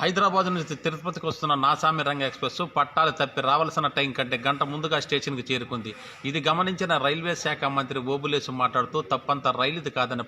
హైదరాబాద్ నుంచి తిరుపతికి వస్తున్న నాసామి రంగ ఎక్స్ప్రెస్ పట్టాలు తప్పి రావాల్సిన టైం కంటే గంట ముందుగా స్టేషన్కి చేరుకుంది. ఇది గమనించిన రైల్వే శాఖ మంత్రి ఓబులేసు మాట్లాడుతూ తప్పంతా రైలుది కాదని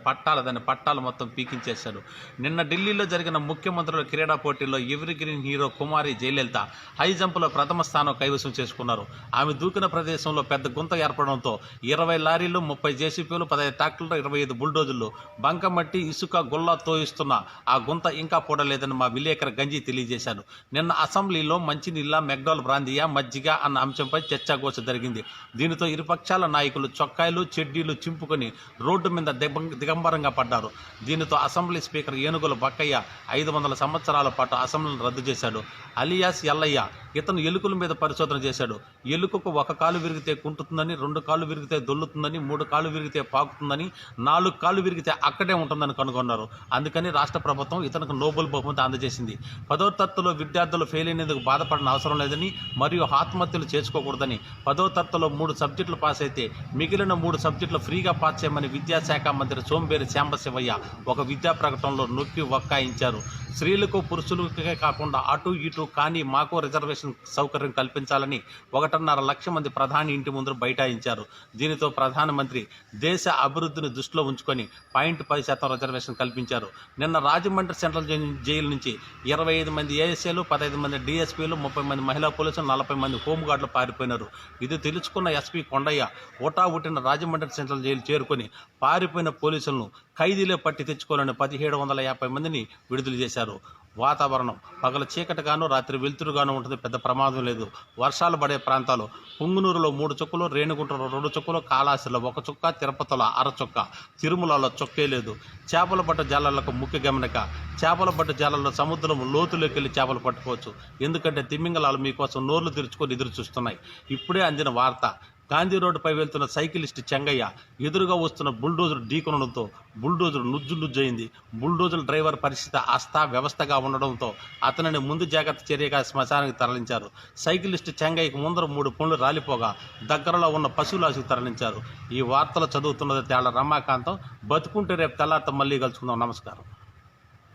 పట్టాలు మొత్తం పీకించేశారు. నిన్న ఢిల్లీలో జరిగిన ముఖ్యమంత్రుల క్రీడా పోటీల్లో ఎవరి గ్రీన్ హీరో కుమారి జయలలిత హై జంపులో ప్రథమ స్థానం కైవసం చేసుకున్నారు. ఆమె దూకిన ప్రదేశంలో పెద్ద గుంత ఏర్పడడంతో 20 లారీలు, 30 జేసీపీలు, 15 ట్రాక్టర్లు, 25 బుల్డోజర్లు బంకమట్టి, ఇసుక, గుల్లా తోయిస్తున్న ఆ గుంత ఇంకా పూడలేదని మా విలేకరు గంజి తెలియజేశారు. నిన్న అసెంబ్లీలో మంచినీళ్ళ, మెగ్డాల్ బ్రాందియా, మజ్జిగ అన్న అంశంపై చర్చాగోష్ఠి జరిగింది. దీనితో ఇరుపక్షాల నాయకులు చొక్కాయలు, చెడ్డీలు చింపుకొని రోడ్డు మీద దిగంబరంగా పడ్డారు. దీనితో అసెంబ్లీ స్పీకర్ ఏనుగుల బక్కయ్య 500 సంవత్సరాల పాటు అసెంబ్లీని రద్దు చేశాడు. అలియాస్ ఎల్లయ్య ఇతను ఎలుకల మీద పరిశోధన చేశాడు. ఎలుకకు 1 కాలు విరిగితే కుంటుతుందని, 2 కాళ్ళు విరిగితే దొల్లుతుందని, 3 కాళ్ళు విరిగితే పాకుతుందని, 4 కాళ్ళు విరిగితే అక్కడే ఉంటుందని కనుగొన్నారు. అందుకని రాష్ట్ర ప్రభుత్వం ఇతనికి నోబెల్ బహుమతి అందజేసింది. 10వ తరగతిలో విద్యార్థులు ఫెయిల్ అయినందుకు బాధపడిన అవసరం లేదని, మరియు ఆత్మహత్యలు చేసుకోకూడదని, 10వ తరగతిలో 3 సబ్జెక్టులు పాస్ అయితే మిగిలిన 3 సబ్జెక్టులు ఫ్రీగా పాస్ చేయమని విద్యాశాఖ మంత్రి సోంబేరి శాంబశివయ్య ఒక విద్యా ప్రకటనలో నొక్కి వక్కాయించారు. స్త్రీలకు, పురుషులకే కాకుండా అటు ఇటు కానీ మాకు రిజర్వేషన్ సౌకర్యం కల్పించాలని 1.5 లక్షల మంది ప్రధాని ఇంటి ముందు బైఠాయించారు. దీనితో ప్రధానమంత్రి దేశ అభివృద్ధిని దృష్టిలో ఉంచుకొని 0.10% రిజర్వేషన్ కల్పించారు. నిన్న రాజమండ్రి సెంట్రల్ జైలు నుంచి 25 మంది ఏఎస్ఏలు, 15 మంది డిఎస్పీలు, 30 మంది మహిళా పోలీసులు, 40 మంది హోంగార్డులు పారిపోయినారు. ఇది తెలుసుకున్న ఎస్పీ కొండయ్య ఉట్టిన రాజమండ్రి సెంట్రల్ జైలు చేరుకొని పారిపోయిన పోలీసులను ఖైదీలే పట్టి తెచ్చుకోవాలని 1750 మందిని విడుదల చేశారు. వాతావరణం పగల చీకటిగాను, రాత్రి వెలుతురుగాను ఉంటుంది. పెద్ద ప్రమాదం లేదు. వర్షాలు పడే ప్రాంతాలు పుంగునూరులో 3 చుక్కలు, రేణిగుంటలో 2 చుక్కలు, కాళాశ్రీలో 1 చుక్క, తిరుపతిలో 1/2 చుక్క, తిరుమలలో చుక్కే లేదు. చేపల పట్టు జాలలకు ముఖ్య గమనిక. చేపల పట్టు జాలల్లో సముద్రం లోతులోకి వెళ్ళి చేపలు పట్టుకోవచ్చు. ఎందుకంటే తిమ్మింగలాలు మీకోసం నోర్లు తెరుచుకొని ఎదురు చూస్తున్నాయి. ఇప్పుడే అందిన వార్త. గాంధీ రోడ్డుపై వెళ్తున్న సైకిలిస్ట్ చెంగయ్య ఎదురుగా వస్తున్న బుల్డోజర్ ఢీకొనడంతో బుల్డోజర్ నుజ్జునుజ్జయింది. బుల్డోజర్ డ్రైవర్ పరిస్థితి అస్తవ్యవస్థగా ఉండడంతో అతనిని ముందు జాగ్రత్త చర్యగా శ్మశానానికి తరలించారు. సైకిలిస్ట్ చెంగయ్యకు ముందర 3 పండ్లు రాలిపోగా దగ్గరలో ఉన్న పశువులాసుకు తరలించారు. ఈ వార్తలు చదువుతున్నది తేళ్ల రమాకాంతం. బతుకుంటే రేపు తెల్లారితో మళ్ళీ కలుసుకుందాం. నమస్కారం.